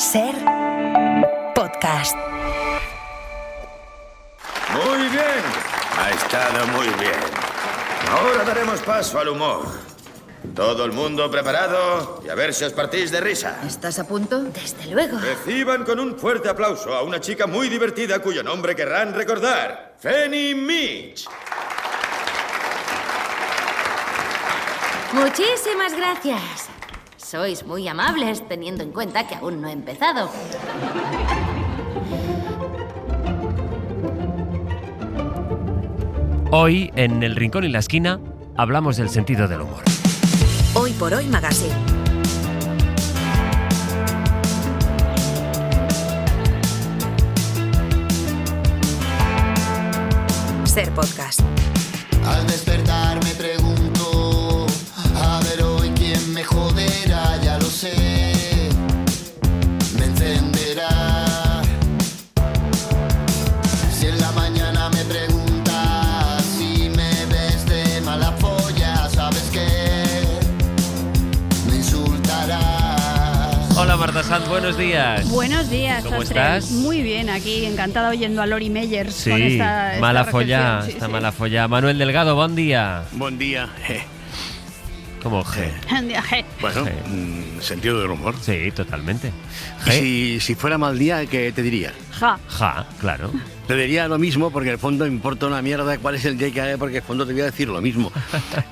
Ser podcast. Muy bien, ha estado muy bien. Ahora daremos paso al humor. ¿Todo el mundo preparado? Y a ver si os partís de risa. ¿Estás a punto? Desde luego. Reciban con un fuerte aplauso a una chica muy divertida cuyo nombre querrán recordar. Fanny Mitch. Muchísimas gracias. Sois muy amables, teniendo en cuenta que aún no he empezado. Hoy, en El Rincón y la Esquina, hablamos del sentido del humor. Hoy por Hoy Magazine. Ser podcast. Al despertar me pregunto, a ver hoy quién me joderá, ya lo sé, me encenderá. Si en la mañana me preguntas si me ves de mala folla, sabes que me insultarás. Hola Marta Sanz, buenos días. Buenos días, ¿Cómo Sastre. estás? Muy bien, aquí encantada oyendo a Lori Meyers Sí, con esta mala reflexión. folla, Sí, está sí. mala folla. Manuel Delgado, buen día. Buen día. ¿Cómo G? Bueno, Sí. sentido del humor. Sí, totalmente. Y G, si fuera mal día, ¿qué te diría? Ja. ja, claro. Te diría lo mismo porque en el fondo me importa una mierda cuál es el día que hay, porque en el fondo te voy a decir lo mismo.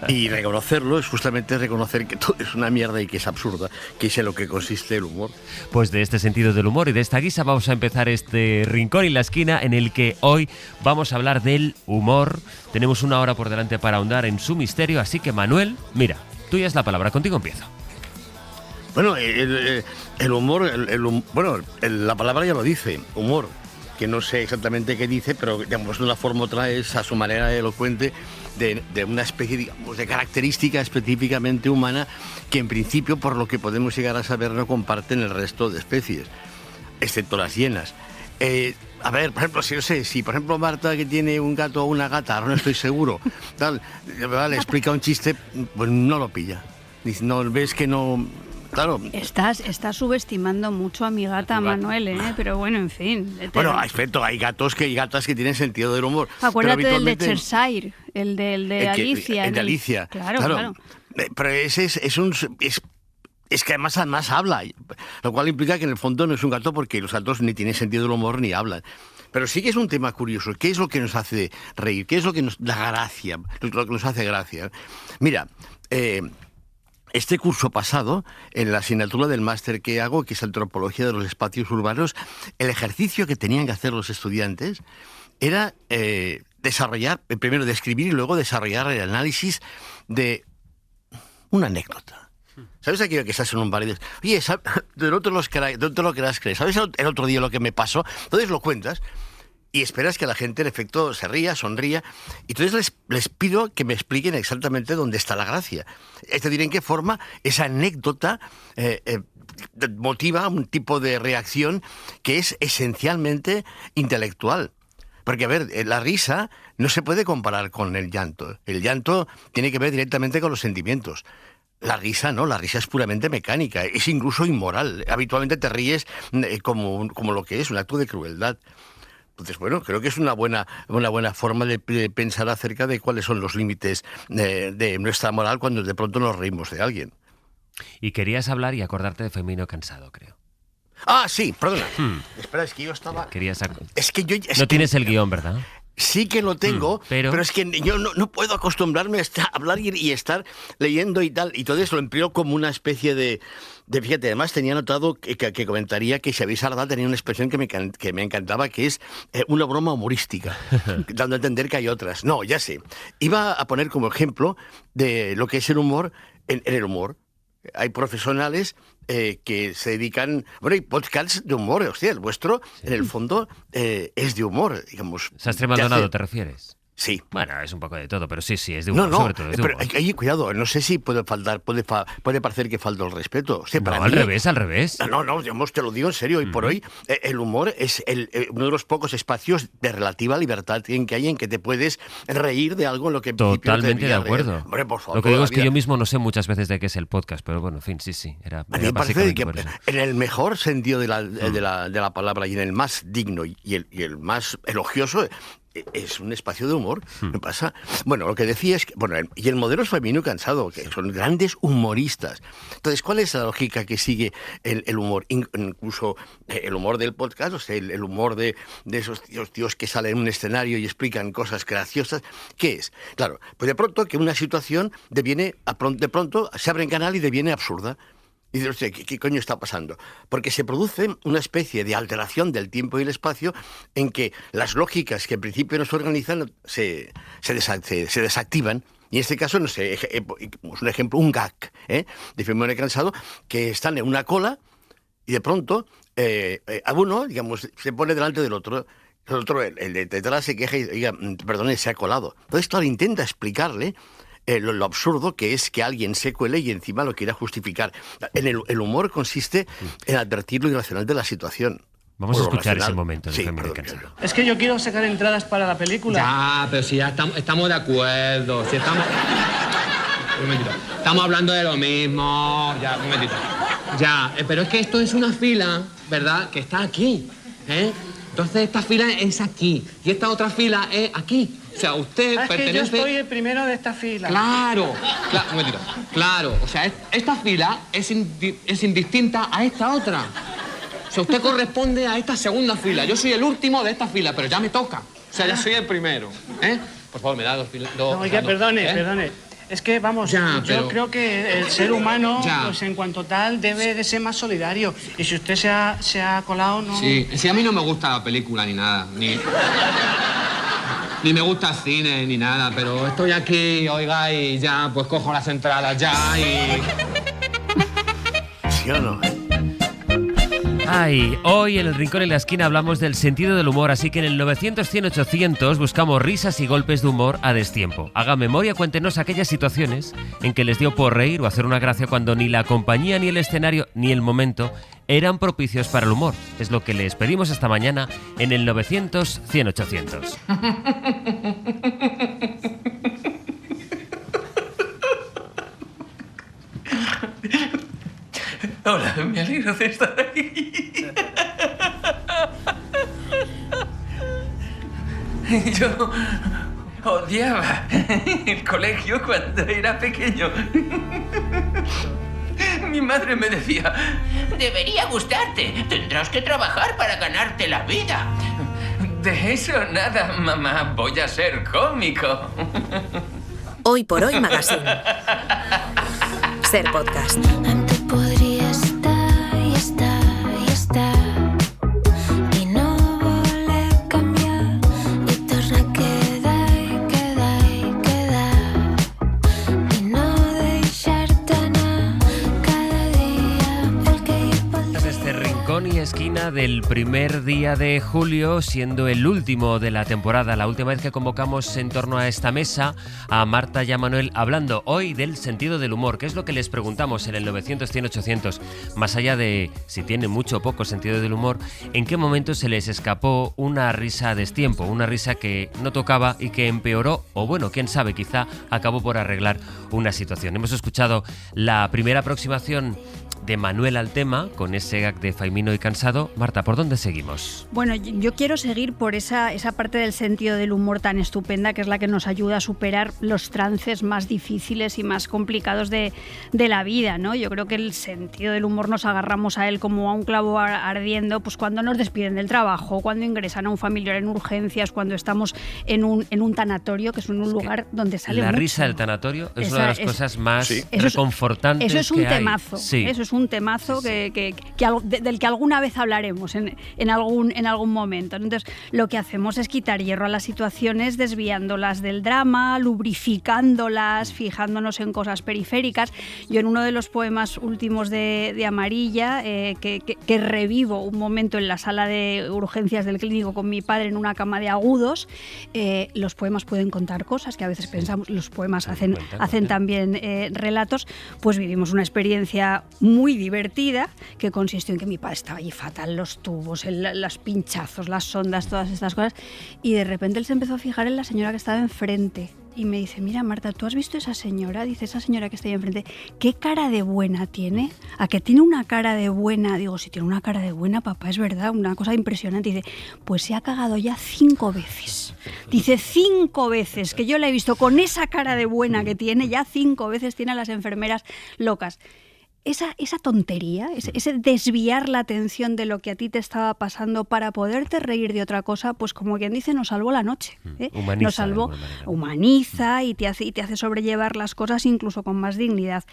Y reconocerlo es justamente reconocer que todo es una mierda y que es absurda, que es en lo que consiste el humor. Pues de este sentido del humor y de esta guisa vamos a empezar este Rincón y la Esquina en el que hoy vamos a hablar del humor. Tenemos una hora por delante para ahondar en su misterio, así que Manuel, mira, tuya es la palabra, contigo empiezo. Bueno, el humor, la palabra ya lo dice, humor, que no sé exactamente qué dice, pero digamos de una forma u otra es a su manera elocuente de una especie, digamos, de característica específicamente humana que en principio, por lo que podemos llegar a saber, no comparten el resto de especies, excepto las hienas. A ver, por ejemplo, si por ejemplo Marta, que tiene un gato o una gata, ahora no estoy seguro, tal, le explica un chiste, pues no lo pilla. Dice, no, ves que no... Claro. Estás subestimando mucho a mi gata Manuel, pero bueno, en fin. Bueno, hay gatos y gatas que tienen sentido del humor. Acuérdate pero del de habitualmente- Cheshire, el de Alicia. El de Alicia. Claro. Pero ese es que además habla, lo cual implica que en el fondo no es un gato porque los gatos ni tienen sentido del humor ni hablan. Pero sí que es un tema curioso. ¿Qué es lo que nos hace reír? ¿Qué es lo que nos da gracia? Lo que nos hace gracia. Mira, este curso pasado, en la asignatura del máster que hago, que es Antropología de los Espacios Urbanos, el ejercicio que tenían que hacer los estudiantes era desarrollar, primero describir y luego desarrollar el análisis de una anécdota. ¿Sabes aquello que estás en un bar y dices, oye, no te lo quieras creer, ¿sabes el otro día lo que me pasó? Entonces lo cuentas y esperas que la gente, en efecto, se ría, sonría. Y entonces les pido que me expliquen exactamente dónde está la gracia. Es decir, en qué forma esa anécdota motiva un tipo de reacción que es esencialmente intelectual. Porque, a ver, la risa no se puede comparar con el llanto. El llanto tiene que ver directamente con los sentimientos. La risa no, la risa es puramente mecánica, es incluso inmoral. Habitualmente te ríes como lo que es, un acto de crueldad. Entonces, bueno, creo que es una buena forma de pensar acerca de cuáles son los límites de nuestra moral cuando de pronto nos reímos de alguien. Y querías hablar y acordarte de Femenino Cansado, creo. Ah, sí, perdona. Espera, es que yo estaba... No tienes el guión, ¿verdad? Sí que lo tengo, pero es que yo no puedo acostumbrarme a hablar y estar leyendo y tal. Y todo eso lo empleo como una especie de fíjate, además tenía notado que comentaría que Xavier Sardá tenía una expresión que me encantaba, que es una broma humorística, dando a entender que hay otras. No, ya sé. Iba a poner como ejemplo de lo que es el humor en el humor. Hay profesionales que se dedican... Bueno, hay podcasts de humor, hostia, el vuestro, en el fondo, es de humor, digamos. Sastre Maldonado, ¿te refieres? Sí. Bueno, es un poco de todo, pero sí, es de humor, No, sobre todo es de pero humor. hay cuidado, no sé si puede parecer que falta el respeto. O sea, para No, al mí- revés. No, digamos, te lo digo en serio, hoy por hoy el humor es uno de los pocos espacios de relativa libertad que hay en que te puedes reír de algo en lo que en principio no te Totalmente de deberías reír. acuerdo. Hombre, por favor, Lo que digo toda es la que vida. yo mismo no sé muchas veces de qué es el podcast, pero bueno, en fin, sí. A mí me parece básicamente que por eso. en el mejor sentido de la palabra y en el más digno y el más elogioso es un espacio de humor. Me pasa. Bueno, lo que decía es que, y el modelo es Femenino y Cansado, que son grandes humoristas. Entonces, ¿cuál es la lógica que sigue el humor? Incluso el humor del podcast, o sea, el humor de esos tíos que salen en un escenario y explican cosas graciosas. ¿Qué es? Claro, pues de pronto que una situación de pronto se abre en canal y deviene absurda. Y dice, hostia, ¿qué coño está pasando? Porque se produce una especie de alteración del tiempo y el espacio en que las lógicas que en principio nos organizan se desactivan. Y en este caso, no sé, es un ejemplo, un gag de Femenino y Cansado, que están en una cola y de pronto a uno, digamos, se pone delante del otro. El otro, el de detrás, se queja y diga, perdone, se ha colado. Entonces, claro, intenta explicarle lo absurdo que es que alguien se cuele y encima lo quiera justificar. El humor consiste en advertir lo irracional de la situación. Vamos a O lo escuchar racional. ese momento de Sí, Femenino y perdón, Cansado. Es que yo quiero sacar entradas para la película. Ya, pero si ya estamos de acuerdo. Si estamos... Un momentito. Estamos hablando de lo mismo. Ya, un momentito. Ya, pero es que esto es una fila, ¿verdad? Que está aquí, ¿eh? Entonces esta fila es aquí y esta otra fila es aquí. O sea, usted Es que pertenece... yo estoy el primero de esta fila. Claro, un momentito. Claro, o sea, esta fila es indistinta a esta otra. O sea, usted corresponde a esta segunda fila. Yo soy el último de esta fila, pero ya me toca. O sea, ya soy el primero, ¿eh? Por favor, me da dos filas. No, oiga, perdone, ¿eh? perdone. Es que, vamos, Ya, yo pero- creo que el ser humano, Ya. pues en cuanto tal, debe de ser más solidario. Y si usted se ha colado, no... Sí, a mí no me gusta la película ni nada, ni me gusta el cine ni nada, pero estoy aquí, oiga, y ya, pues cojo las entradas ya y... ¿Sí o no? Ay, hoy en el Rincón en la Esquina hablamos del sentido del humor, así que en el 900-100-800 buscamos risas y golpes de humor a destiempo. Haga memoria, cuéntenos aquellas situaciones en que les dio por reír o hacer una gracia cuando ni la compañía, ni el escenario, ni el momento eran propicios para el humor. Es lo que les pedimos esta mañana en el 900-100-800. Hola, me alegro de estar aquí. Yo odiaba el colegio cuando era pequeño. Mi madre me decía, debería gustarte, tendrás que trabajar para ganarte la vida. De eso nada, mamá, voy a ser cómico. Hoy por Hoy Magazine. Ser podcast. Antes podria estar i estar i estar i no voler canviar i tornar a quedar i quedar i quedar i no deixar-te anar cada dia el que hi voldria. Este Rincón y Esquina del primer día de julio, siendo el último de la temporada, la última vez que convocamos en torno a esta mesa a Marta y a Manuel, hablando hoy del sentido del humor, que es lo que les preguntamos en el 900-100-800, más allá de si tienen mucho o poco sentido del humor, en qué momento se les escapó una risa a destiempo, una risa que no tocaba y que empeoró, o bueno, quién sabe, quizá acabó por arreglar una situación. Hemos escuchado la primera aproximación de Manuel al tema, con ese gag de Femenino y Cansado. Marta, ¿por dónde seguimos? Bueno, yo quiero seguir por esa parte del sentido del humor tan estupenda, que es la que nos ayuda a superar los trances más difíciles y más complicados de la vida, ¿no? Yo creo que el sentido del humor nos agarramos a él como a un clavo ardiendo, pues cuando nos despiden del trabajo, cuando ingresan a un familiar en urgencias, cuando estamos en un tanatorio, que es un lugar donde sale la mucho. risa del tanatorio es una de las cosas más Sí. reconfortantes Eso es un que hay. temazo. Sí. Eso es un temazo del que alguna vez hablaremos en algún momento. Entonces, lo que hacemos es quitar hierro a las situaciones, desviándolas del drama, lubrificándolas, fijándonos en cosas periféricas. Yo en uno de los poemas últimos de Amarilla, que revivo un momento en la sala de urgencias del clínico con mi padre en una cama de agudos, los poemas pueden contar cosas que a veces pensamos, los poemas hacen también relatos, pues vivimos una experiencia muy divertida que consistió en que mi padre estaba allí fatal, los tubos, los pinchazos, las sondas, todas estas cosas, y de repente él se empezó a fijar en la señora que estaba enfrente. Y me dice, mira Marta, ¿tú has visto esa señora? Dice, esa señora que está ahí enfrente, ¿qué cara de buena tiene? ¿A que tiene una cara de buena? Digo, si tiene una cara de buena, papá, es verdad, una cosa impresionante. Dice, pues se ha cagado ya 5 veces. Dice, 5 veces, que yo la he visto con esa cara de buena que tiene, ya 5 veces tiene a las enfermeras locas. Esa tontería, ese desviar la atención de lo que a ti te estaba pasando para poderte reír de otra cosa, pues como quien dice, nos salvó la noche. Humaniza, nos salvó, humaniza y te hace sobrellevar las cosas incluso con más dignidad.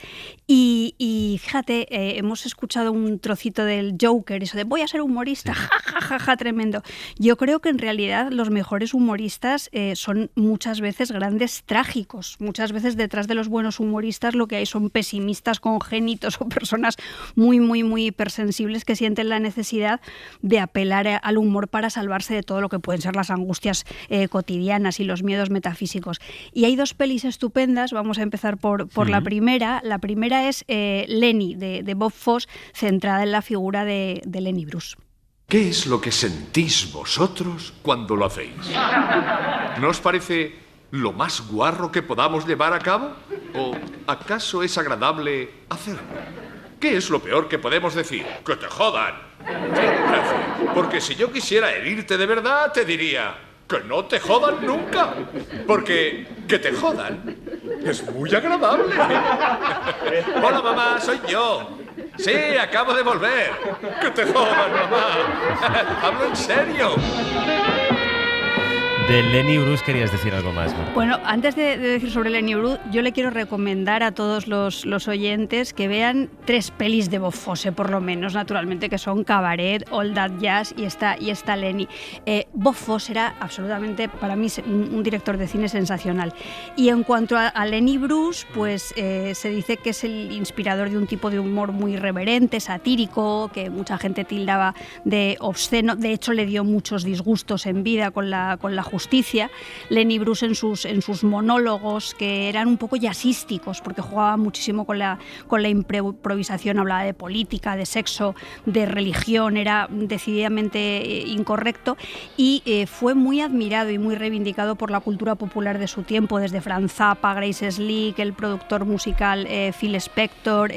Y fíjate, hemos escuchado un trocito del Joker, eso de voy a ser humorista, ja, tremendo. Yo creo que en realidad los mejores humoristas son muchas veces grandes trágicos. Muchas veces detrás de los buenos humoristas lo que hay son pesimistas congénitos o personas muy, muy, muy hipersensibles que sienten la necesidad de apelar al humor para salvarse de todo lo que pueden ser las angustias cotidianas y los miedos metafísicos. Y hay 2 pelis estupendas, vamos a empezar por la primera. La primera es Lenny, de Bob Fosse, centrada en la figura de Lenny Bruce. ¿Qué es lo que sentís vosotros cuando lo hacéis? ¿No os parece lo más guarro que podamos llevar a cabo? ¿O acaso es agradable hacerlo? ¿Qué es lo peor que podemos decir? ¡Que te jodan! Porque si yo quisiera herirte de verdad, te diría que no te jodan nunca. Porque que te jodan es muy agradable. Hola, mamá, soy yo. Sí, acabo de volver. Que te jodan, mamá. Hablo en serio. De Lenny Bruce querías decir algo más, ¿no? Bueno, antes de decir sobre Lenny Bruce, yo le quiero recomendar a todos los oyentes que vean 3 pelis de Bob Fosse, por lo menos, naturalmente, que son Cabaret, All That Jazz y esta Lenny. Bob Fosse era absolutamente, para mí, un director de cine sensacional. Y en cuanto a Lenny Bruce, pues se dice que es el inspirador de un tipo de humor muy irreverente, satírico, que mucha gente tildaba de obsceno. De hecho, le dio muchos disgustos en vida con la justicia. Lenny Bruce en sus monólogos, que eran un poco jazzísticos, porque jugaba muchísimo con la improvisación, hablaba de política, de sexo, de religión, era decididamente incorrecto, y fue muy admirado y muy reivindicado por la cultura popular de su tiempo, desde Frank Zappa, Grace Slick, el productor musical Phil Spector,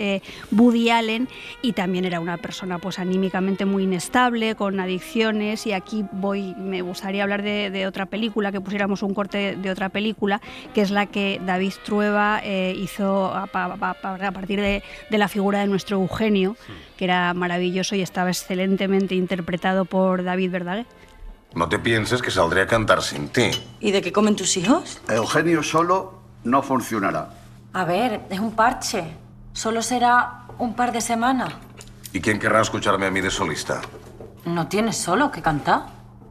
Woody Allen, y también era una persona pues anímicamente muy inestable, con adicciones. Y aquí me gustaría hablar de otra película, que pusiéramos un corte de otra película, que es la que David Trueba hizo a partir de la figura de nuestro Eugenio, que era maravilloso y estaba excelentemente interpretado por David Verdaguer. No te pienses que saldré a cantar sin ti. ¿Y de qué comen tus hijos? Eugenio solo no funcionará. A ver, es un parche. Solo será un par de semanas. ¿Y quién querrá escucharme a mí de solista? No tienes solo que cantar.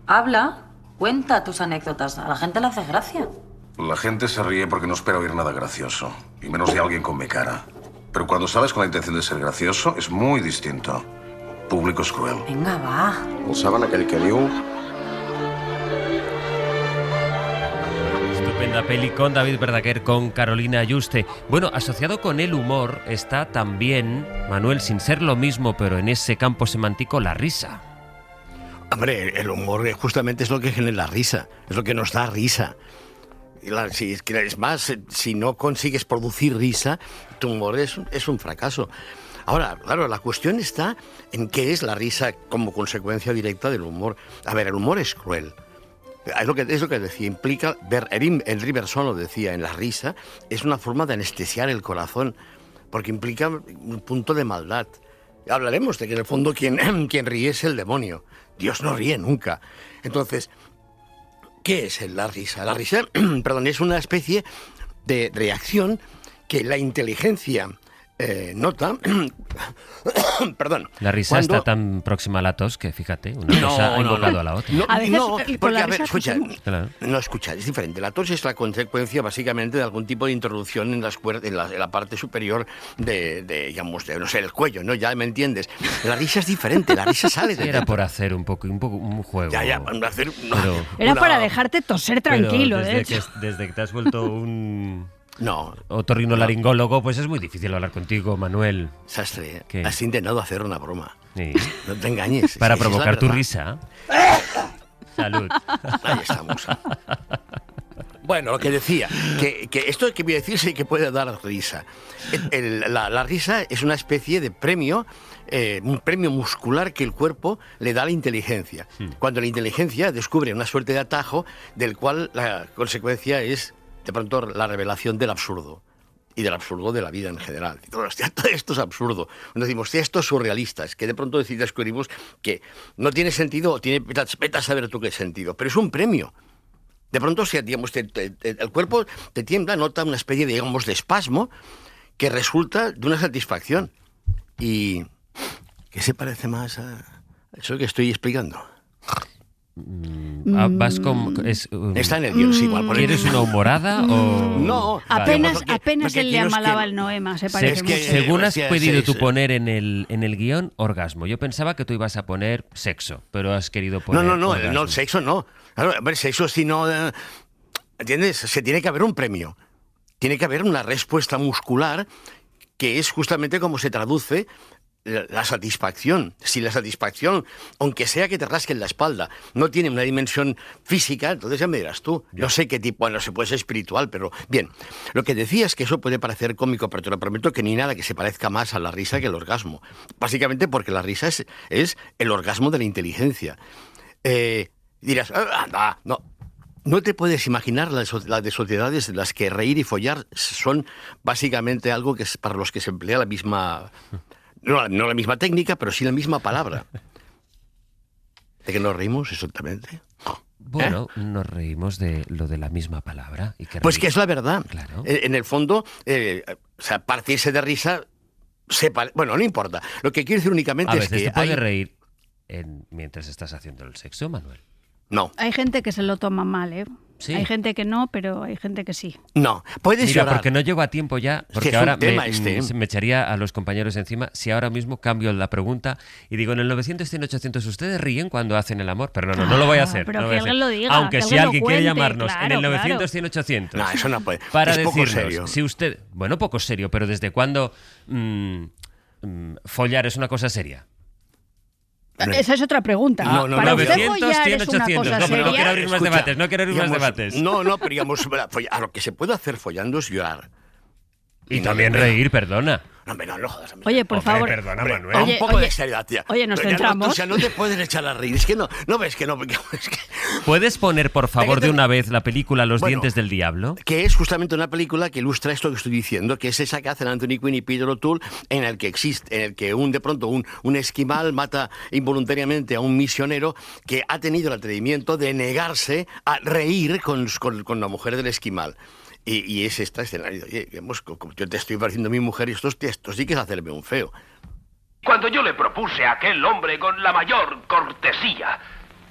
Habla, cuenta tus anécdotas. A la gente le haces gracia. La gente se ríe porque no espera oír nada gracioso, y menos de alguien con mi cara. Pero cuando sales con la intención de ser gracioso, es muy distinto. Público es cruel. Venga, va. ¿Saben aquell que diu? Estupenda peli con David Verdaguer, con Carolina Yuste. Bueno, asociado con el humor está también, Manuel, sin ser lo mismo, pero en ese campo semántico, la risa. Hombre, el humor justamente es lo que genera risa, es lo que nos da risa. Es más, si no consigues producir risa, tu humor es un fracaso. Ahora, claro, la cuestión está en qué es la risa como consecuencia directa del humor. A ver, el humor es cruel. Es lo que decía, implica ver, Henri Bergson lo decía, en la risa es una forma de anestesiar el corazón, porque implica un punto de maldad. Hablaremos de que en el fondo quien ríe es el demonio. Dios no ríe nunca. Entonces, ¿qué es la risa? La risa, es una especie de reacción que la inteligencia nota, perdón. La risa cuando- está tan próxima a la tos que, fíjate, una cosa ha invocado a la otra. A veces, con porque, la a ver, risa escucha, hacemos- Claro. no, escucha, es diferente. La tos es la consecuencia básicamente de algún tipo de introducción en las cuerdas, en la parte superior digamos, no sé, el cuello, ¿no? Ya me entiendes. La risa es diferente, la risa sale de Era dentro. por hacer un juego. Ya, para hacer Pero- Era para dejarte toser tranquilo, pero de hecho. desde que te has vuelto un No. otorrinolaringólogo, pues es muy difícil hablar contigo, Manuel. Sastre, ¿Qué? has intentado hacer una broma. Sí. No te engañes. Para esa es la provocar tu verdad. risa. Salud. Ahí estamos. Bueno, lo que decía, que esto que voy a decir sí que puede dar risa. La risa es una especie de premio, un premio muscular que el cuerpo le da a la inteligencia. Cuando la inteligencia descubre una suerte de atajo del cual la consecuencia es, de pronto, la revelación del absurdo. Y del absurdo de la vida en general. Y todo esto es absurdo. Cuando decimos, esto es surrealista, es que de pronto descubrimos que no tiene sentido, o tiene, vete a saber tú qué sentido, pero es un premio. De pronto, digamos, el cuerpo te tiembla, nota una especie de, digamos, de espasmo que resulta de una satisfacción. ¿Y qué se parece más a eso que estoy explicando? Vas con... Está nervioso igual. ¿Quieres una humorada o...? No. Apenas porque él le quiero es amalaba que- el noema, se parece mucho. Según has sí, pedido tú sí. poner en el guión, orgasmo. Yo pensaba que tú ibas a poner sexo, pero has querido poner No, orgasmo. el sexo no. Claro, a ver, sexo si no... ¿Entiendes? Se tiene que haber un premio. Tiene que haber una respuesta muscular que es justamente como se traduce la satisfacción. Si la satisfacción, aunque sea que te rasquen la espalda, no tiene una dimensión física, entonces ya me dirás tú. No sé qué tipo, bueno, se puede ser espiritual, pero bien. Lo que decía es que eso puede parecer cómico, pero te lo prometo que ni nada que se parezca más a la risa que el orgasmo. Básicamente porque la risa es el orgasmo de la inteligencia. Dirás, no. No te puedes imaginar las de sociedades en las que reír y follar son básicamente algo que es para los que se emplea la misma... No la misma técnica, pero sí la misma palabra. ¿De qué nos reímos exactamente? Bueno, nos reímos de lo de la misma palabra. Y que Pues que es la verdad. Claro. En el fondo, o sea, partirse de risa... Bueno, no importa. Lo que quiero decir únicamente A es veces que te puedes hay... reír mientras estás haciendo el sexo, Manuel. No. Hay gente que se lo toma mal, ¿eh? Sí. Hay gente que no, pero hay gente que sí. No, puedes Mira, llorar. porque no llego a tiempo ya, porque es un ahora tema me echaría a los compañeros encima si ahora mismo cambio la pregunta y digo, en el 900, 100, 800, ¿ustedes ríen cuando hacen el amor? Pero no lo voy a hacer. pero no lo que voy a hacer. alguien lo diga, Aunque que si alguien lo alguien quiere cuente, llamarnos en el claro, 900, claro. 100, 800. No, eso no puede. Para Es poco decirnos, serio. si usted... Bueno, poco serio, pero ¿desde cuándo follar es una cosa seria? Esa es otra pregunta. No, Para usted 900, follar 100, es una 800. cosa No, pero no seria. quiero abrir más Escucha, debates, no quiero abrir más digamos, debates. No, pero digamos, a lo que se puede hacer follando es llorar. Y también reír, perdona. No, hombre, no jodas. hombre. Oye, por favor. Perdona, Hombre, Manuel. un poco de seriedad, tía. Oye, nos Pero ya centramos. o sea, no te puedes echar a reír. Es que no ves que no. Es que, ¿Puedes poner, por favor, de una vez la película Los Bueno, dientes del diablo? que es justamente una película que ilustra esto que estoy diciendo, que es esa que hacen Anthony Quinn y Peter O'Toole, en el que de pronto un esquimal mata involuntariamente a un misionero que ha tenido el atrevimiento de negarse a reír con la mujer del esquimal. Y es este escenario. Oye, como yo te estoy pareciendo mi mujer y esto sí que es hacerme un feo. Cuando yo le propuse a aquel hombre con la mayor cortesía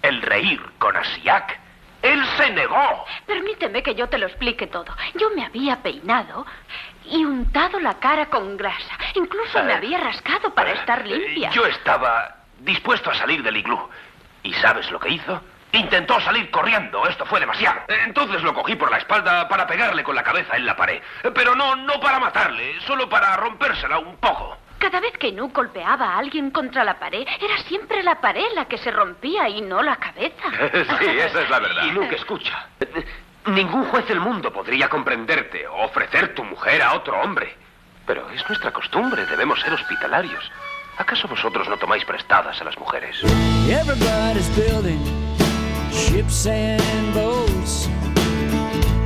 el reír con Asiak, él se negó. Permíteme que yo te lo explique todo. Yo me había peinado y untado la cara con grasa. Incluso me había rascado para estar limpia. Yo estaba dispuesto a salir del iglú. ¿Y sabes lo que hizo? Intentó salir corriendo. Esto fue demasiado. Entonces lo cogí por la espalda para pegarle con la cabeza en la pared. Pero no para matarle, solo para rompérsela un poco. Cada vez que Nuke golpeaba a alguien contra la pared, era siempre la pared la que se rompía y no la cabeza. Sí, esa es la verdad. Y Luke, escucha. Ningún juez del mundo podría comprenderte o ofrecer tu mujer a otro hombre. Pero es nuestra costumbre, debemos ser hospitalarios. ¿Acaso vosotros no tomáis prestadas a las mujeres? Everybody's building ships and boats.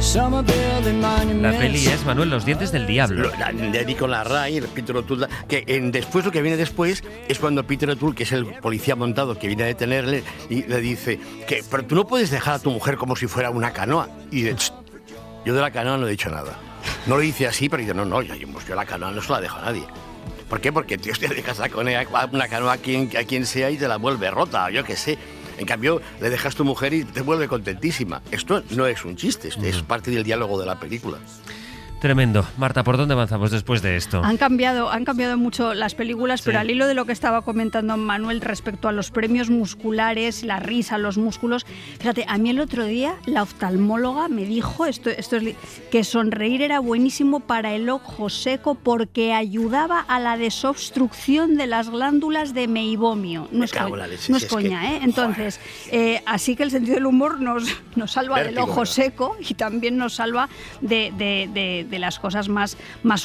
Some are building monuments. La peli es, Manuel, Los dientes del diablo. De Nicolas Ray y Peter O'Toole, que después lo que viene después es cuando Peter O'Toole, que es el policía montado que viene a detenerle, y le dice que pero tú no puedes dejar a tu mujer como si fuera una canoa. Y dice, yo de la canoa no he dicho nada. No lo dice así, pero dice, no, yo la canoa no se la dejo a nadie. ¿Por qué? Porque tío, te dejas una canoa a quien sea y te la vuelve rota, yo qué sé. En cambio, le dejas a tu mujer y te vuelve contentísima. Esto no es un chiste, es parte del diálogo de la película. Tremendo. Marta, ¿por dónde avanzamos después de esto? Han cambiado mucho las películas, pero al hilo de lo que estaba comentando Manuel respecto a los premios musculares, la risa, los músculos, fíjate, a mí el otro día la oftalmóloga me dijo que sonreír era buenísimo para el ojo seco porque ayudaba a la desobstrucción de las glándulas de meibomio. No es coña, ¿eh? Entonces, así que el sentido del humor nos salva del ojo seco y también nos salva de las cosas más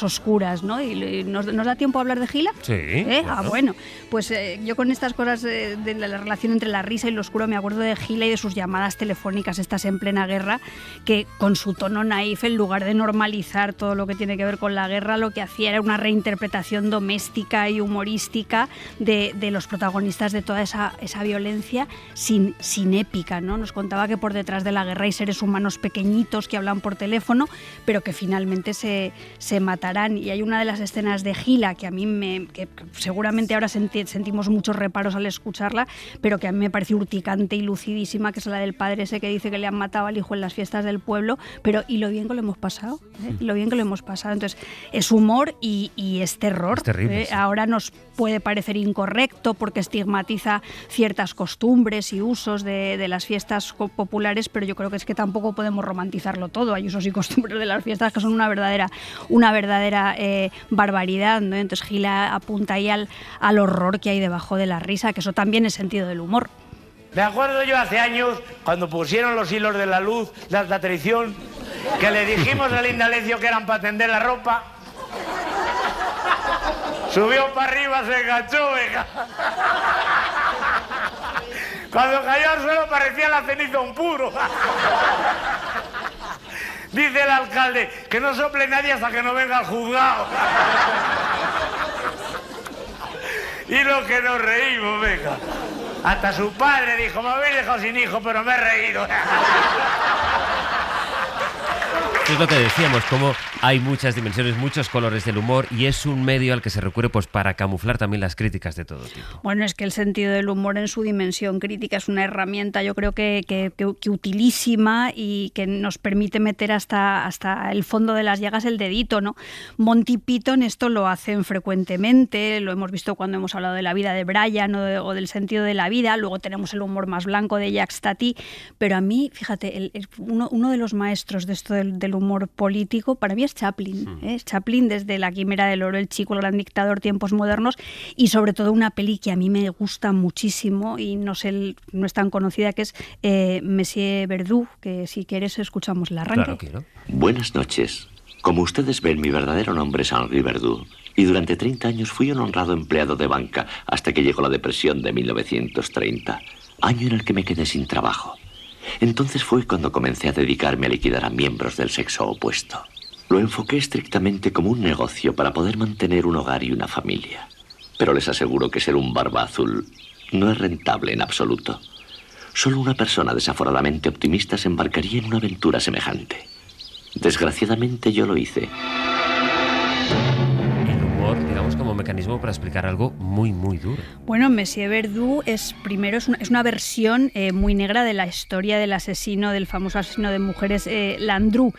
oscuras, ¿no? ¿Y nos da tiempo a hablar de Gila? Sí. Claro. Bueno, pues yo con estas cosas de la relación entre la risa y lo oscuro me acuerdo de Gila y de sus llamadas telefónicas estas en plena guerra, que con su tono naif, en lugar de normalizar todo lo que tiene que ver con la guerra, lo que hacía era una reinterpretación doméstica y humorística de los protagonistas de toda esa violencia sin épica, ¿no? Nos contaba que por detrás de la guerra hay seres humanos pequeñitos que hablan por teléfono, pero que finalmente se matarán. Y hay una de las escenas de Gila que a mí que seguramente ahora sentimos muchos reparos al escucharla, pero que a mí me parece urticante y lucidísima, que es la del padre ese que dice que le han matado al hijo en las fiestas del pueblo, pero y lo bien que lo hemos pasado, y lo bien que lo hemos pasado. Entonces es humor y es terror. Es terrible, sí. Ahora nos puede parecer incorrecto porque estigmatiza ciertas costumbres y usos de las fiestas populares, pero yo creo que es que tampoco podemos romantizarlo todo. Hay usos y costumbres de las fiestas que son una verdadera barbaridad, ¿no? Entonces Gila apunta ahí al horror que hay debajo de la risa, que eso también es sentido del humor. Me acuerdo yo hace años, cuando pusieron los hilos de la luz, la televisión, que le dijimos al Indalecio que eran para tender la ropa. Subió para arriba, se enganchó, venga. Cuando cayó al suelo parecía la ceniza un puro. Dice el alcalde que no sople nadie hasta que no venga el juzgado. Y lo que nos reímos, venga. Hasta su padre dijo, me habéis dejado sin hijo, pero me he reído. Es lo que decíamos, como hay muchas dimensiones, muchos colores del humor y es un medio al que se recurre pues para camuflar también las críticas de todo tipo. Bueno, es que el sentido del humor en su dimensión crítica es una herramienta, yo creo que utilísima y que nos permite meter hasta el fondo de las llagas el dedito, ¿no? Monty Python esto lo hacen frecuentemente, lo hemos visto cuando hemos hablado de la vida de Brian o del sentido de la vida, luego tenemos el humor más blanco de Jacques Tati, pero a mí, fíjate, uno de los maestros de esto del humor político, para mí es Chaplin. Chaplin desde La Quimera del Oro, El Chico, El Gran Dictador, Tiempos Modernos y sobre todo una peli que a mí me gusta muchísimo y no es tan conocida, que es Monsieur Verdoux, que si quieres escuchamos el arranque. Claro, quiero. Buenas noches. Como ustedes ven, mi verdadero nombre es Henri Verdoux y durante 30 años fui un honrado empleado de banca hasta que llegó la depresión de 1930, año en el que me quedé sin trabajo. Entonces fue cuando comencé a dedicarme a liquidar a miembros del sexo opuesto. Lo enfoqué estrictamente como un negocio para poder mantener un hogar y una familia. Pero les aseguro que ser un barba azul no es rentable en absoluto. Solo una persona desaforadamente optimista se embarcaría en una aventura semejante. Desgraciadamente yo lo hice. El humor, digamos, como mecanismo para explicar algo muy, muy duro. Bueno, Monsieur Verdoux es una versión muy negra de la historia del famoso asesino de mujeres Landru.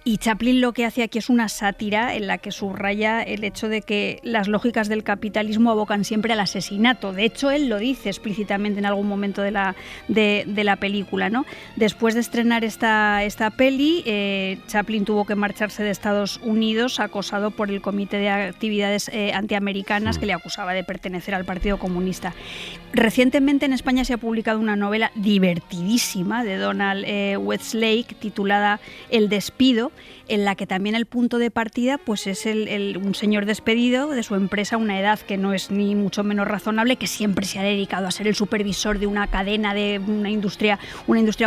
Y Chaplin lo que hace aquí es una sátira en la que subraya el hecho de que las lógicas del capitalismo abocan siempre al asesinato. De hecho, él lo dice explícitamente en algún momento de la película, ¿no? Después de estrenar esta peli, Chaplin tuvo que marcharse de Estados Unidos acosado por el Comité de Actividades Antiamericanas que le acusaba de pertenecer al Partido Comunista. Recientemente en España se ha publicado una novela divertidísima de Donald Westlake titulada El despido, en la que también el punto de partida pues es un señor despedido de su empresa a una edad que no es ni mucho menos razonable, que siempre se ha dedicado a ser el supervisor de una cadena de una industria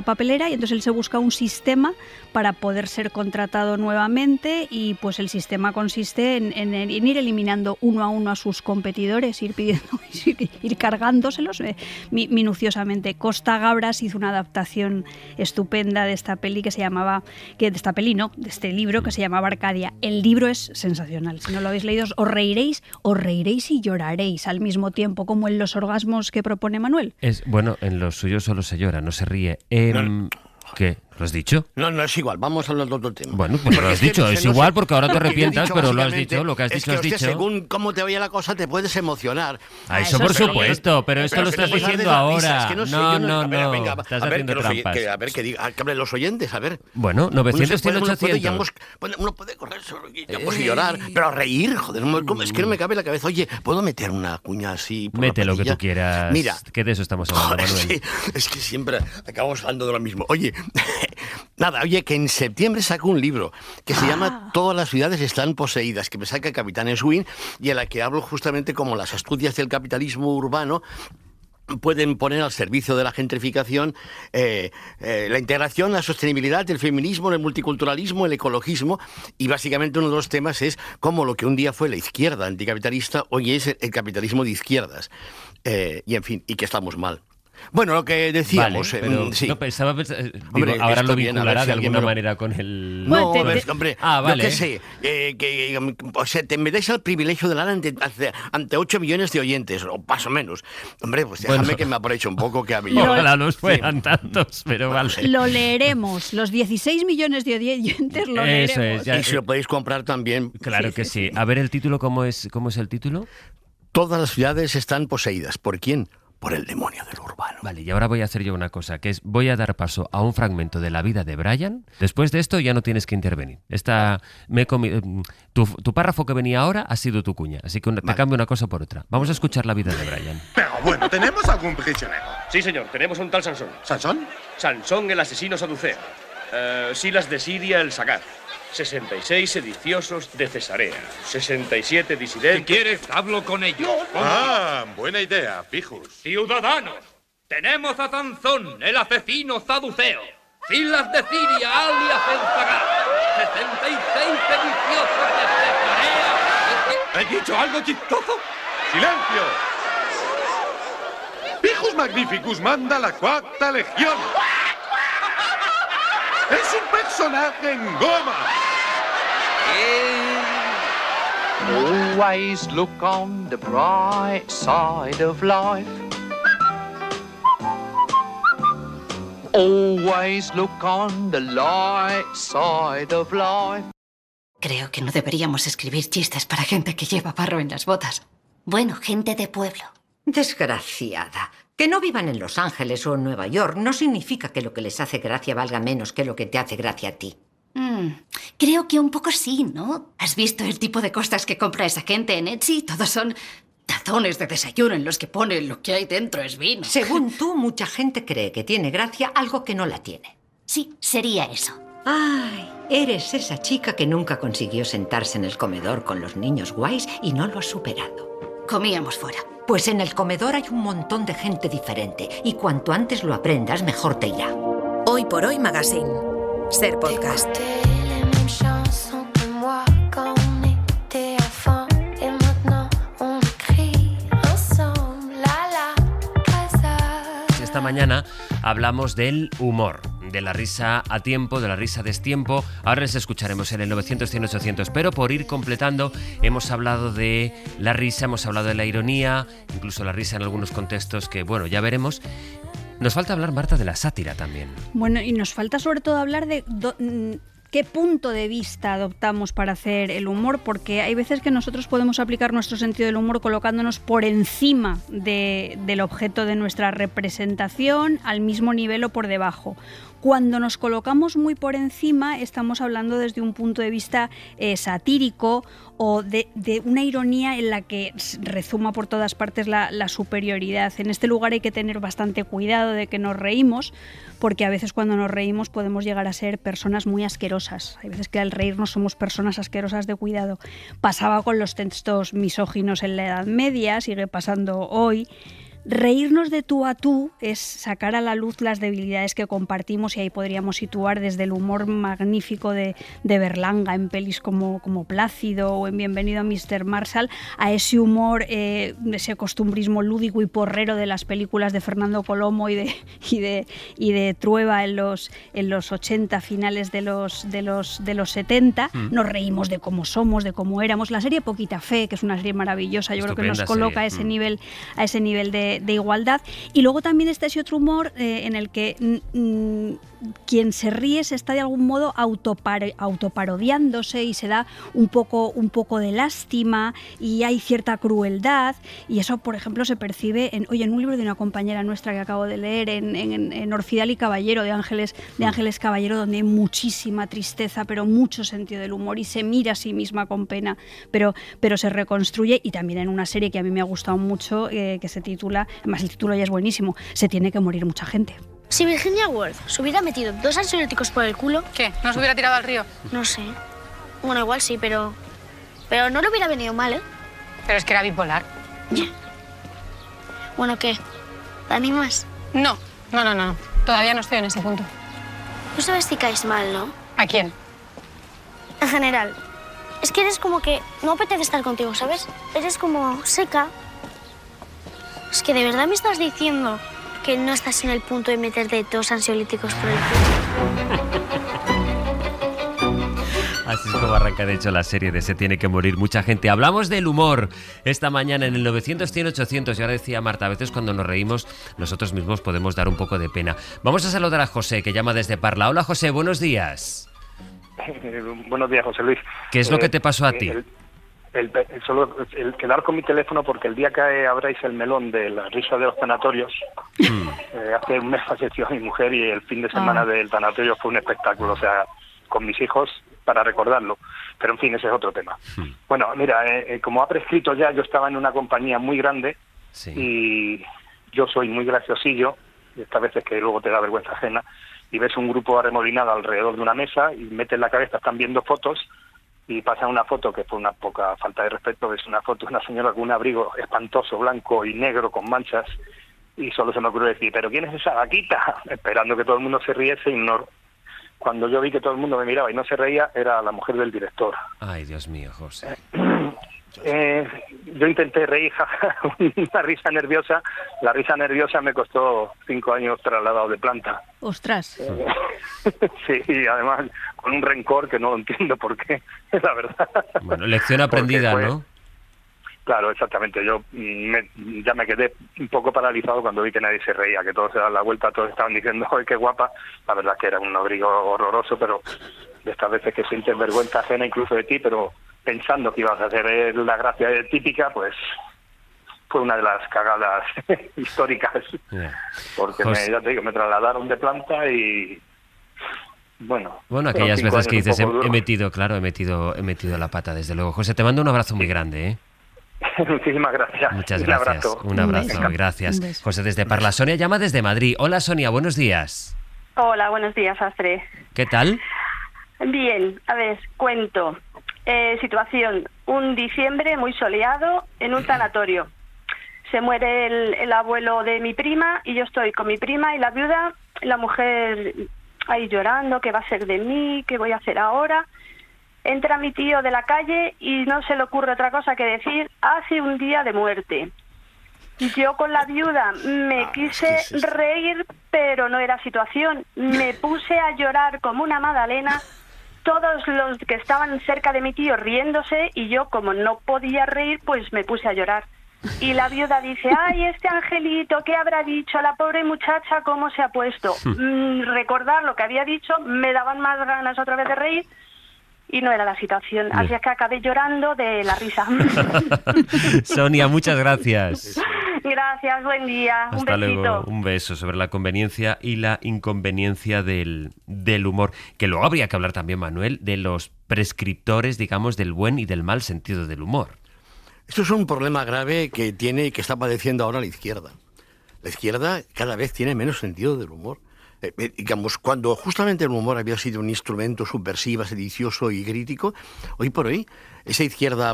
papelera, y entonces él se busca un sistema para poder ser contratado nuevamente y pues el sistema consiste en ir eliminando uno a uno a sus competidores, ir cargándoselos minuciosamente. Costa Gabras hizo una adaptación estupenda de esta peli de este libro que se llamaba Arcadia. El libro es sensacional. Si no lo habéis leído, os reiréis y lloraréis al mismo tiempo, como en los orgasmos que propone Manuel. Bueno, en los suyos solo se llora, no se ríe. ¿Qué? ¿Lo has dicho? No es igual, vamos a hablar de otro tema. Bueno, pues lo has dicho, es igual porque ahora te arrepientas, pero lo has dicho, lo que has dicho, has dicho. Según cómo te vaya la cosa, te puedes emocionar. Eso por supuesto, pero esto lo estás diciendo ahora. No, venga, estás haciendo trampas. A ver, que hablen los oyentes, a ver. Bueno, 900, 100, 800. Uno puede correr y llorar, pero reír, joder, es que no me cabe en la cabeza. Oye, ¿puedo meter una cuña así por Mete la lo que tú quieras. Mira. Que de eso estamos hablando, Manuel. Sí, es que siempre acabamos hablando de lo mismo. Oye, que en septiembre saco un libro que se llama Todas las ciudades están poseídas, que me saca Capitán Swing, y en la que hablo justamente cómo las astucias del capitalismo urbano pueden poner al servicio de la gentrificación la integración, la sostenibilidad, el feminismo, el multiculturalismo, el ecologismo, y básicamente uno de los temas es cómo lo que un día fue la izquierda anticapitalista hoy es el capitalismo de izquierdas, y en fin, y que estamos mal. Bueno, lo que decíamos... Vale, pero sí. no pensaba... Hombre, ahora lo bien, vinculará de alguna manera con el... No, hombre, vale. yo qué sé, o sea, te metéis al privilegio de hablar ante 8 millones de oyentes, o más o menos. Hombre, pues déjame que me aproveche un poco, que había... Ojalá los fueran tantos, pero vale. Lo leeremos, los 16 millones de oyentes lo leeremos. Eso es, ya, y si lo podéis comprar también. Claro que sí. A ver, el título, ¿cómo es el título? Todas las ciudades están poseídas. ¿Por quién? Por el demonio del urbano. Vale, y ahora voy a hacer yo una cosa, que es voy a dar paso a un fragmento de la vida de Brian. Después de esto ya no tienes que intervenir. Tu párrafo que venía ahora ha sido tu cuña, así que te cambio una cosa por otra. Vamos a escuchar la vida de Brian. Pero bueno, ¿tenemos algún prisionero? Sí, señor, tenemos un tal Sansón. ¿Sansón? Sansón, el asesino saduceo. Silas de Siria, el Sagar. 66 sediciosos de Cesarea. 67 disidentes... Si quieres, hablo con ellos. Buena idea, Pijus. Ciudadanos, tenemos a Sansón, el asesino saduceo. Silas de Siria, alias el Sagar. 66 sediciosos de Cesarea. ¿He dicho algo chistoso? ¡Silencio! Pijus Magnificus manda la 4ª legión. ¡Es un personaje en goma! Always look on the bright side of life. Always look on the light side of life. Creo que no deberíamos escribir chistes para gente que lleva barro en las botas. Bueno, gente de pueblo. Desgraciada. Que no vivan en Los Ángeles o en Nueva York no significa que lo que les hace gracia valga menos que lo que te hace gracia a ti. Creo que un poco sí, ¿no? ¿Has visto el tipo de cosas que compra esa gente en Etsy? Todos son tazones de desayuno en los que pone lo que hay dentro es vino. Según tú, mucha gente cree que tiene gracia algo que no la tiene. Sí, sería eso. Ay, eres esa chica que nunca consiguió sentarse en el comedor con los niños guays y no lo has superado. Comíamos fuera. Pues en el comedor hay un montón de gente diferente y cuanto antes lo aprendas, mejor te irá. Hoy por Hoy Magazine. Ser podcast. Esta mañana hablamos del humor, de la risa a tiempo, de la risa a destiempo. Ahora les escucharemos en el 900, 100, 800, pero por ir completando hemos hablado de la risa, hemos hablado de la ironía, incluso la risa en algunos contextos que, bueno, ya veremos. Nos falta hablar, Marta, de la sátira también. Bueno, y nos falta sobre todo hablar de qué punto de vista adoptamos para hacer el humor, porque hay veces que nosotros podemos aplicar nuestro sentido del humor colocándonos por encima del objeto de nuestra representación, al mismo nivel o por debajo. Cuando nos colocamos muy por encima, estamos hablando desde un punto de vista satírico o de una ironía en la que rezuma por todas partes la superioridad. En este lugar hay que tener bastante cuidado de que nos reímos, porque a veces cuando nos reímos podemos llegar a ser personas muy asquerosas. Hay veces que al reírnos somos personas asquerosas de cuidado. Pasaba con los textos misóginos en la Edad Media, sigue pasando hoy. reírnos de tú a tú es sacar a la luz las debilidades que compartimos, y ahí podríamos situar desde el humor magnífico de Berlanga en pelis como Plácido o en Bienvenido a Mr. Marshall, a ese humor, ese costumbrismo lúdico y porrero de las películas de Fernando Colomo y de Trueba en los 80, finales de los 70. Nos reímos de cómo somos, de cómo éramos. La serie Poquita Fe, que es una serie maravillosa, yo creo que nos coloca a ese nivel de igualdad. Y luego también está ese otro humor en el que quien se ríe se está de algún modo autoparodiándose y se da un poco de lástima y hay cierta crueldad, y eso, por ejemplo, se percibe en un libro de una compañera nuestra que acabo de leer, en Orfidal y Caballero, de Ángeles Caballero, donde hay muchísima tristeza pero mucho sentido del humor y se mira a sí misma con pena, pero se reconstruye. Y también en una serie que a mí me ha gustado mucho, que se titula, además el título ya es buenísimo, Se tiene que morir mucha gente. Si Virginia Woolf se hubiera metido 2 ansiolíticos por el culo... ¿Qué? ¿No se hubiera tirado al río? No sé. Bueno, igual sí, pero no le hubiera venido mal, ¿eh? Pero es que era bipolar. Ya. Bueno, ¿qué? ¿Te animas? No. Todavía no estoy en ese punto. No sabes si caes mal, ¿no? ¿A quién? En general. Es que eres como que no apetece estar contigo, ¿sabes? Eres como seca. Es que de verdad me estás diciendo que no estás en el punto de meterte 2 ansiolíticos por el culo. Así es como arranca, de hecho, la serie de Se tiene que morir mucha gente. Hablamos del humor esta mañana en el 900-100-800. Y ahora decía Marta, a veces cuando nos reímos nosotros mismos podemos dar un poco de pena. Vamos a saludar a José, que llama desde Parla. Hola, José, buenos días. Buenos días, José Luis. ¿Qué es lo que te pasó a ti? El quedar con mi teléfono, porque el día que abráis el melón de la risa de los tanatorios, hace un mes falleció mi mujer y el fin de semana del tanatorio fue un espectáculo, o sea, con mis hijos para recordarlo. Pero en fin, ese es otro tema. Bueno, mira, como ha prescrito ya, yo estaba en una compañía muy grande y yo soy muy graciosillo, y estas veces que luego te da vergüenza ajena, y ves un grupo arremolinado alrededor de una mesa y metes la cabeza, están viendo fotos y pasa una foto que fue una poca falta de respeto, es una foto de una señora con un abrigo espantoso, blanco y negro con manchas, y solo se me ocurrió decir, ¿pero quién es esa vaquita? Esperando que todo el mundo se riese, y no. Cuando yo vi que todo el mundo me miraba y no se reía, era la mujer del director. Ay, Dios mío, José. Yo intenté reír, una risa nerviosa. La risa nerviosa me costó 5 años trasladado de planta. ¡Ostras! Sí, y además con un rencor que no lo entiendo por qué, la verdad. Bueno, lección aprendida, ¿no? Claro, exactamente. Yo ya me quedé un poco paralizado cuando vi que nadie se reía, que todos se daban la vuelta, todos estaban diciendo, ¡ay, qué guapa! La verdad es que era un abrigo horroroso, pero de estas veces que sientes vergüenza ajena incluso de ti, pero pensando que ibas a hacer la gracia típica, pues fue una de las cagadas históricas. Porque ya te digo, me trasladaron de planta y... Bueno, aquellas veces que dices, he metido la pata, desde luego. José, te mando un abrazo muy grande, ¿eh? Muchísimas gracias. Muchas gracias. Un abrazo, gracias. José desde Parla. Sonia llama desde Madrid. Hola, Sonia, buenos días. Hola, buenos días, Astre. ¿Qué tal? Bien, a ver, cuento. Situación, un diciembre muy soleado en un tanatorio. Se muere el abuelo de mi prima y yo estoy con mi prima y la viuda, la mujer ahí llorando, ¿qué va a ser de mí? ¿Qué voy a hacer ahora? Entra mi tío de la calle y no se le ocurre otra cosa que decir, hace un día de muerte. Yo con la viuda me quise reír, pero no era situación. Me puse a llorar como una magdalena, todos los que estaban cerca de mi tío riéndose y yo, como no podía reír, pues me puse a llorar. Y la viuda dice, ay, este angelito, ¿qué habrá dicho? La pobre muchacha, ¿cómo se ha puesto? Recordar lo que había dicho, me daban más ganas otra vez de reír. Y no era la situación, así es que acabé llorando de la risa. Sonia, muchas gracias. Gracias, buen día. Hasta un besito. luego, un beso sobre la conveniencia y la inconveniencia del humor. Que luego habría que hablar también, Manuel, de los prescriptores, digamos, del buen y del mal sentido del humor. Esto es un problema grave que tiene y que está padeciendo ahora la izquierda. La izquierda cada vez tiene menos sentido del humor. digamos, cuando justamente el humor había sido un instrumento subversivo, sedicioso y crítico, hoy por hoy, esa izquierda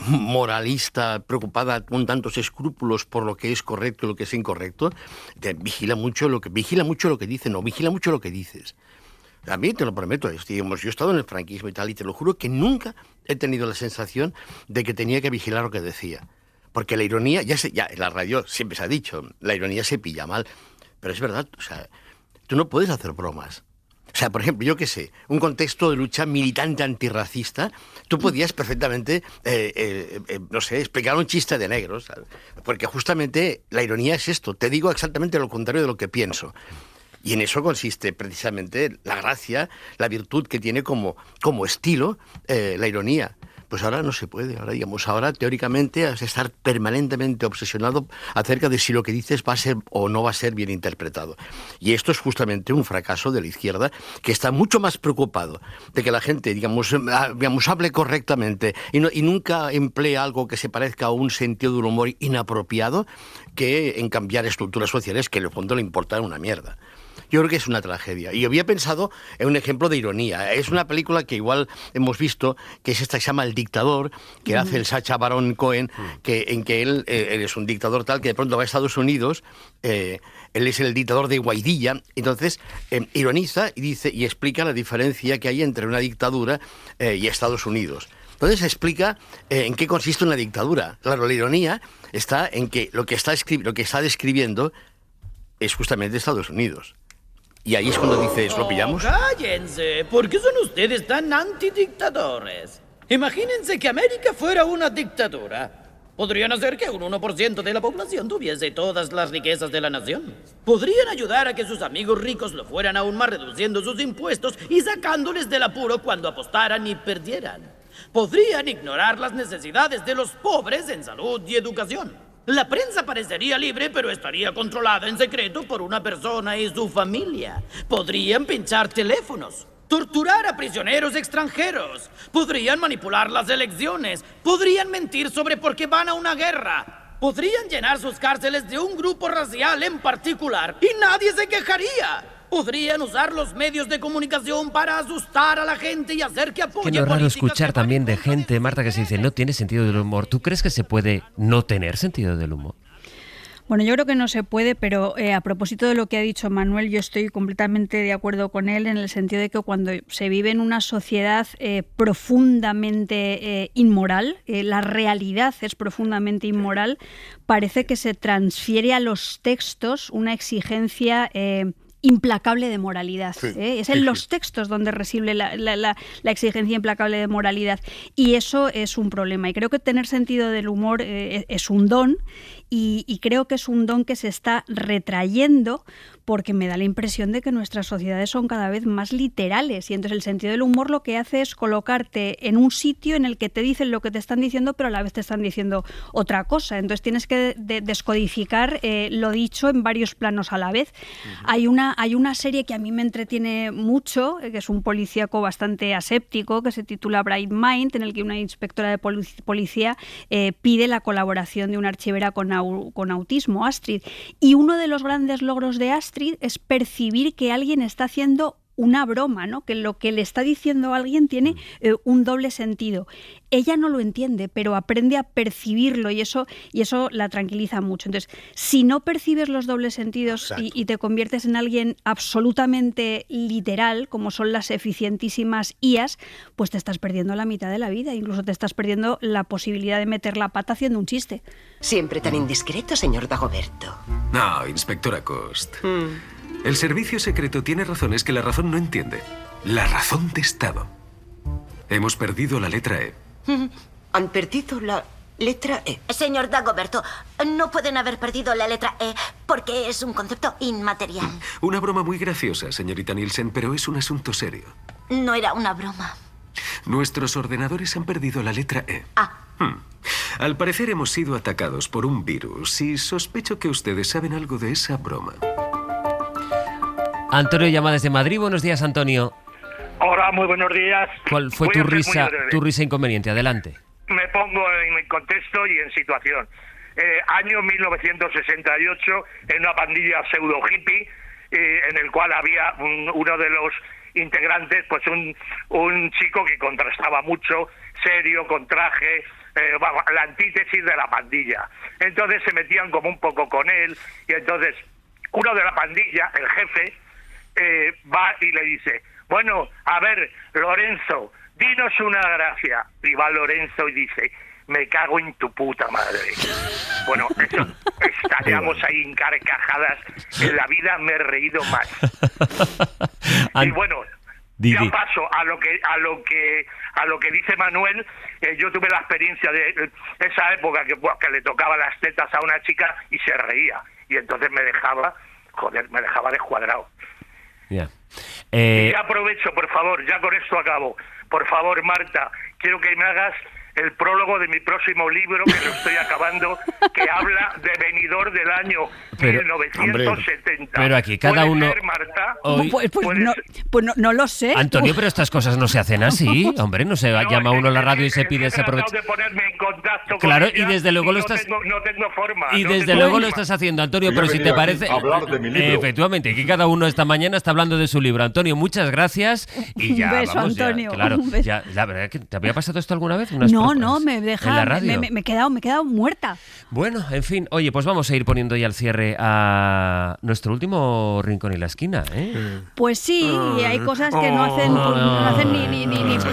moralista, preocupada con tantos escrúpulos por lo que es correcto y lo que es incorrecto, vigila mucho lo que dicen, o vigila mucho lo que dices. A mí, te lo prometo, digamos, yo he estado en el franquismo y tal, y te lo juro que nunca he tenido la sensación de que tenía que vigilar lo que decía. Porque la ironía, ya en la radio siempre se ha dicho, la ironía se pilla mal, pero es verdad, o sea, tú no puedes hacer bromas. O sea, por ejemplo, yo qué sé, un contexto de lucha militante antirracista, tú podías perfectamente, no sé, explicar un chiste de negros, ¿sabes? Porque justamente la ironía es esto, te digo exactamente lo contrario de lo que pienso. Y en eso consiste precisamente la gracia, la virtud que tiene como estilo la ironía. Pues ahora no se puede, ahora teóricamente has de estar permanentemente obsesionado acerca de si lo que dices va a ser o no va a ser bien interpretado. Y esto es justamente un fracaso de la izquierda, que está mucho más preocupado de que la gente, digamos hable correctamente y nunca emplee algo que se parezca a un sentido del humor inapropiado, que en cambiar estructuras sociales que en el fondo le importan una mierda. Yo creo que es una tragedia. Y había pensado en un ejemplo de ironía. Es una película que igual hemos visto, que es esta que se llama El dictador, que hace el Sacha Baron Cohen, en que él es un dictador tal que de pronto va a Estados Unidos, él es el dictador de Guaidilla, entonces ironiza y dice y explica la diferencia que hay entre una dictadura y Estados Unidos. Entonces explica en qué consiste una dictadura. Claro, la ironía está en que lo que está describiendo es justamente Estados Unidos. Y ahí es cuando dices, ¿lo pillamos? ¡Cállense! ¿Por qué son ustedes tan antidictadores? Imagínense que América fuera una dictadura. Podrían hacer que un 1% de la población tuviese todas las riquezas de la nación. Podrían ayudar a que sus amigos ricos lo fueran aún más reduciendo sus impuestos y sacándoles del apuro cuando apostaran y perdieran. Podrían ignorar las necesidades de los pobres en salud y educación. La prensa parecería libre, pero estaría controlada en secreto por una persona y su familia. Podrían pinchar teléfonos, torturar a prisioneros extranjeros, podrían manipular las elecciones, podrían mentir sobre por qué van a una guerra, podrían llenar sus cárceles de un grupo racial en particular y nadie se quejaría. Podrían usar los medios de comunicación para asustar a la gente y hacer que apoye. Que no es raro escuchar también de gente, Marta, que se dice no tiene sentido del humor. ¿Tú crees que se puede no tener sentido del humor? Bueno, yo creo que no se puede, pero a propósito de lo que ha dicho Manuel, yo estoy completamente de acuerdo con él en el sentido de que cuando se vive en una sociedad profundamente inmoral, la realidad es profundamente inmoral, parece que se transfiere a los textos una exigencia implacable de moralidad. Sí, Es en los textos donde reside la exigencia implacable de moralidad, y eso es un problema. Y creo que tener sentido del humor es un don, y creo que es un don que se está retrayendo porque me da la impresión de que nuestras sociedades son cada vez más literales, y entonces el sentido del humor lo que hace es colocarte en un sitio en el que te dicen lo que te están diciendo, pero a la vez te están diciendo otra cosa. Entonces tienes que descodificar lo dicho en varios planos a la vez. Hay una serie que a mí me entretiene mucho, que es un policíaco bastante aséptico, que se titula Bright Mind, en el que una inspectora de policía pide la colaboración de una archivera con autismo, Astrid. Y uno de los grandes logros de Astrid es percibir que alguien está haciendo una broma, ¿no? Que lo que le está diciendo a alguien tiene un doble sentido. Ella no lo entiende, pero aprende a percibirlo, y eso la tranquiliza mucho. Entonces, si no percibes los dobles sentidos y te conviertes en alguien absolutamente literal, como son las eficientísimas IAs, pues te estás perdiendo la mitad de la vida, incluso te estás perdiendo la posibilidad de meter la pata haciendo un chiste. Siempre tan indiscreto, señor Dagoberto. No, inspectora Cost. El servicio secreto tiene razones que la razón no entiende. La razón de Estado. Hemos perdido la letra E. Han perdido la letra E. Señor Dagoberto, no pueden haber perdido la letra E porque es un concepto inmaterial. Una broma muy graciosa, señorita Nielsen, pero es un asunto serio. No era una broma. Nuestros ordenadores han perdido la letra E. Al parecer hemos sido atacados por un virus y sospecho que ustedes saben algo de esa broma. Antonio llama desde Madrid. Buenos días, Antonio. Hola, muy buenos días. ¿Cuál fue tu risa inconveniente? Adelante. Me pongo en contexto y en situación. Año 1968, en una pandilla pseudo hippie, en el cual había uno de los integrantes, pues un chico que contrastaba mucho, serio, con traje, la antítesis de la pandilla. Entonces se metían como un poco con él, y entonces uno de la pandilla, el jefe, va y le dice, bueno, a ver, Lorenzo, dinos una gracia. Y va Lorenzo y dice, me cago en tu puta madre. Bueno, eso, estallamos ahí en carcajadas. En la vida me he reído más. Y bueno, ya paso a lo que dice Manuel. Yo tuve la experiencia de esa época que le tocaba las tetas a una chica y se reía. Y entonces me dejaba descuadrado. Yeah. Y aprovecho, por favor, ya con esto acabo. Por favor, Marta, quiero que me hagas el prólogo de mi próximo libro, que lo estoy acabando, que habla de Benidorm del año 1970. Pero aquí cada uno... Ser, Marta? Hoy... Pues no lo sé. Antonio, pero estas cosas no se hacen así. Hombre, no se llama uno a la radio y se pide ese aprovechamiento. De ponerme en contacto con claro, ella, y desde luego lo estás... No tengo forma. Y desde luego lo estás haciendo, Antonio, pero si te parece... hablar de mi libro. Efectivamente, aquí cada uno esta mañana está hablando de su libro. Antonio, muchas gracias. Y ya, un beso, vamos, Antonio. Ya, claro, Un beso. ya, la verdad es que ¿te había pasado esto alguna vez? No, me deja... ¿En la radio? Me he quedado muerta. Bueno, en fin, oye, pues vamos a ir poniendo ya el cierre a nuestro último rincón y la esquina, ¿eh? Pues sí, y hay cosas que no hacen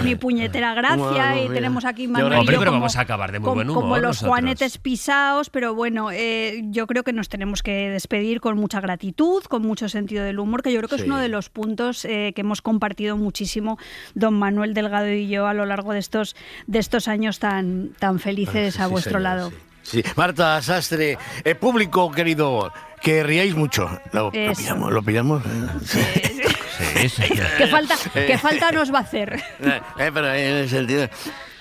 ni puñetera gracia, y tenemos aquí Manuel y yo pero vamos a acabar de muy buen humor. Como los nosotros. juanetes pisaos, pero bueno, yo creo que nos tenemos que despedir con mucha gratitud, con mucho sentido del humor, que yo creo que es uno de los puntos que hemos compartido muchísimo don Manuel Delgado y yo a lo largo de estos años tan felices a vuestro lado. Sí. Marta Sastre, público querido, que riáis mucho. Lo pillamos. Sí. ¿Qué falta nos va a hacer? Pero en el sentido,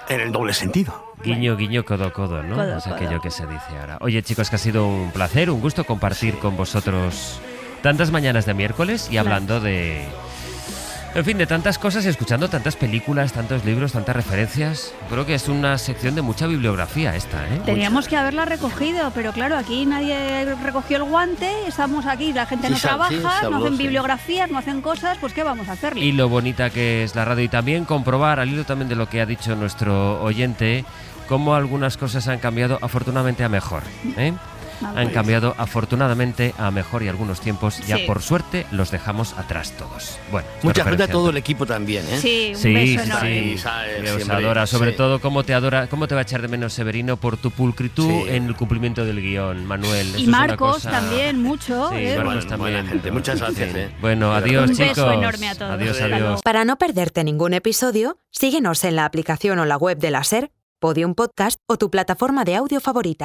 en el doble sentido. Guiño, guiño, codo, codo, ¿no? Codo, es aquello que se dice ahora. Oye, chicos, que ha sido un placer, un gusto compartir con vosotros tantas mañanas de miércoles y hablando de... En fin, de tantas cosas y escuchando tantas películas, tantos libros, tantas referencias. Creo que es una sección de mucha bibliografía esta, ¿eh? Teníamos que haberla recogido, pero claro, aquí nadie recogió el guante, estamos aquí, la gente no trabaja, no hacen bibliografías, no hacen cosas, pues ¿qué vamos a hacerle? Y lo bonita que es la radio, y también comprobar, al hilo también de lo que ha dicho nuestro oyente, cómo algunas cosas han cambiado afortunadamente a mejor, ¿eh? Han cambiado afortunadamente a mejor, y algunos tiempos ya por suerte los dejamos atrás todos. Bueno, mucha gente a todo el equipo también, ¿eh? Sí, un beso enorme. Que os adora, sobre todo cómo te adora, cómo te va a echar de menos Severino por tu pulcritud en el cumplimiento del guión, Manuel. Y Marcos también mucho. Sí, Marcos también. Gente, muchas gracias. Bueno, adiós, chicos. Un beso enorme a todos. Adiós. Para no perderte ningún episodio, síguenos en la aplicación o la web de la SER, Podium Podcast o tu plataforma de audio favorita.